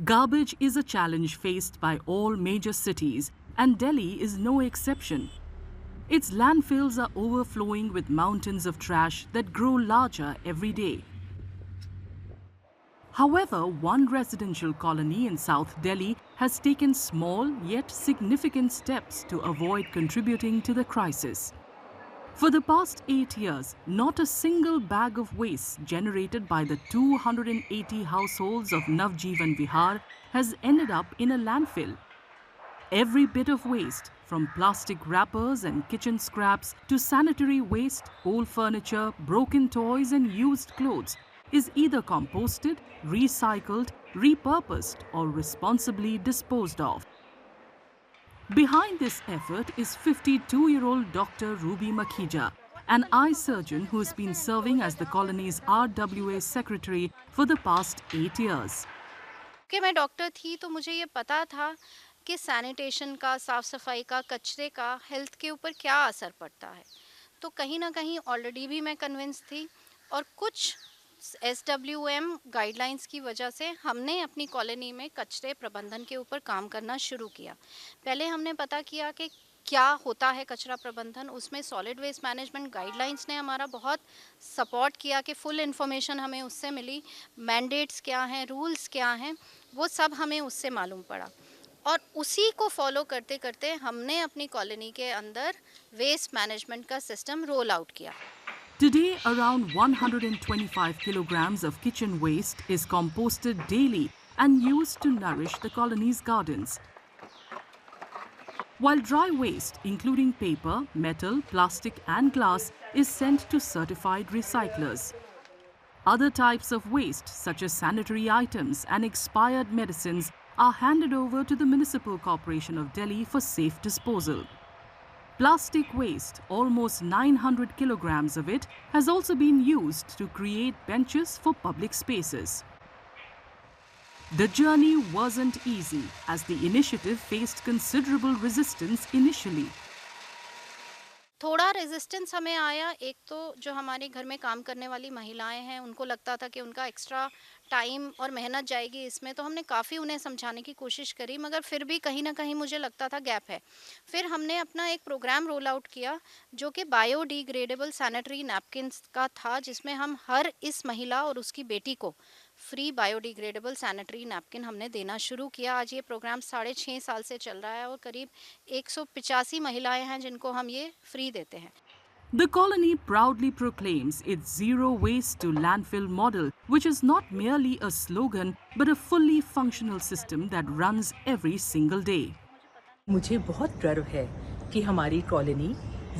Garbage is a challenge faced by all major cities, and Delhi is no exception. Its landfills are overflowing with mountains of trash that grow larger every day. However, one residential colony in South Delhi has taken small yet significant steps to avoid contributing to the crisis. For the past 8 years, not a single bag of waste generated by the 280 households of Navjeevan Vihar has ended up in a landfill. Every bit of waste, from plastic wrappers and kitchen scraps to sanitary waste, old furniture, broken toys and used clothes, is either composted, recycled, repurposed or responsibly disposed of. Behind this effort is 52-year-old Dr. Ruby Makhija, an eye surgeon who has been serving as the colony's RWA secretary for the past 8 years. कि मैं doctor थी तो मुझे ये पता था कि sanitation का, साफ़ सफाई का, कचरे का हेल्थ के ऊपर क्या असर पड़ता है। तो कहीं ना कहीं ऑलरेडी भी मैं कन्विंस थी और कुछ SWM गाइडलाइंस की वजह से हमने अपनी कॉलोनी में कचरे प्रबंधन के ऊपर काम करना शुरू किया। पहले हमने पता किया कि क्या होता है कचरा प्रबंधन, उसमें सॉलिड वेस्ट मैनेजमेंट गाइडलाइंस ने हमारा बहुत सपोर्ट किया कि फुल इन्फॉर्मेशन हमें उससे मिली, मैंडेट्स क्या हैं, रूल्स क्या हैं, वो सब हमें उससे मालूम पड़ा और उसी को फॉलो करते करते हमने अपनी कॉलोनी के अंदर वेस्ट मैनेजमेंट का सिस्टम रोल आउट किया। Today, around 125 kilograms of kitchen waste is composted daily and used to nourish the colony's gardens. While dry waste, including paper, metal, plastic and glass, is sent to certified recyclers. Other types of waste, such as sanitary items and expired medicines, are handed over to the Municipal Corporation of Delhi for safe disposal. Plastic waste, almost 900 kilograms of it, has also been used to create benches for public spaces. The journey wasn't easy, as the initiative faced considerable resistance initially. थोड़ा resistance हमें आया। एक तो जो हमारे घर में काम करने वाली महिलाएं हैं, उनको लगता था कि उनका एक्स्ट्रा टाइम और मेहनत जाएगी इसमें, तो हमने काफ़ी उन्हें समझाने की कोशिश करी, मगर फिर भी कहीं ना कहीं मुझे लगता था गैप है। फिर हमने अपना एक प्रोग्राम रोल आउट किया जो कि बायोडिग्रेडेबल सैनिटरी नैपकिन्स का था, जिसमें हम हर इस महिला और उसकी बेटी को फ्री बायोडिग्रेडेबल सैनिटरी नैपकिन हमने देना शुरू किया। आज ये प्रोग्राम 6.5 साल से चल रहा है और करीब 185 महिलाएं हैं जिनको हम ये फ्री देते हैं। The colony proudly proclaims its zero waste to landfill model, which is not merely a slogan but a fully functional system that runs every single day. मुझे बहुत गर्व है कि हमारी colony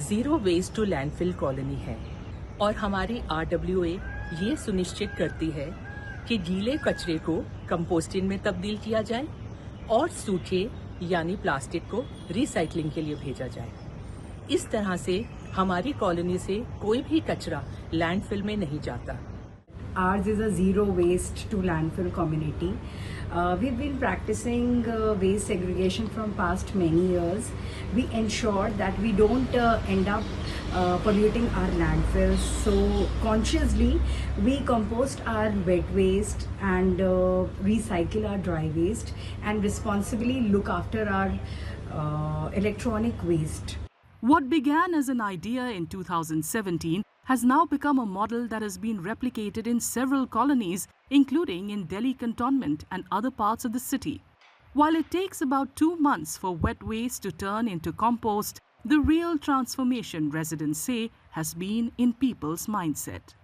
zero waste to landfill colony है और हमारी RWA ये सुनिश्चित करती है कि गीले कचरे को कंपोस्टिंग में तब्दील किया जाए और सूखे यानी प्लास्टिक को रिसाइकलिंग के लिए भेजा जाए। इस तरह से हमारी कॉलोनी से कोई भी कचरा लैंडफिल में नहीं जाता। Ours is a zero waste to landfill community. We've been practicing waste segregation from past many years. We ensure that we don't end up polluting our landfills. So consciously, we compost our wet waste and recycle our dry waste and responsibly look after our electronic waste. What began as an idea in 2017 has now become a model that has been replicated in several colonies, including in Delhi cantonment and other parts of the city. While it takes about 2 months for wet waste to turn into compost, the real transformation residents say has been in people's mindset.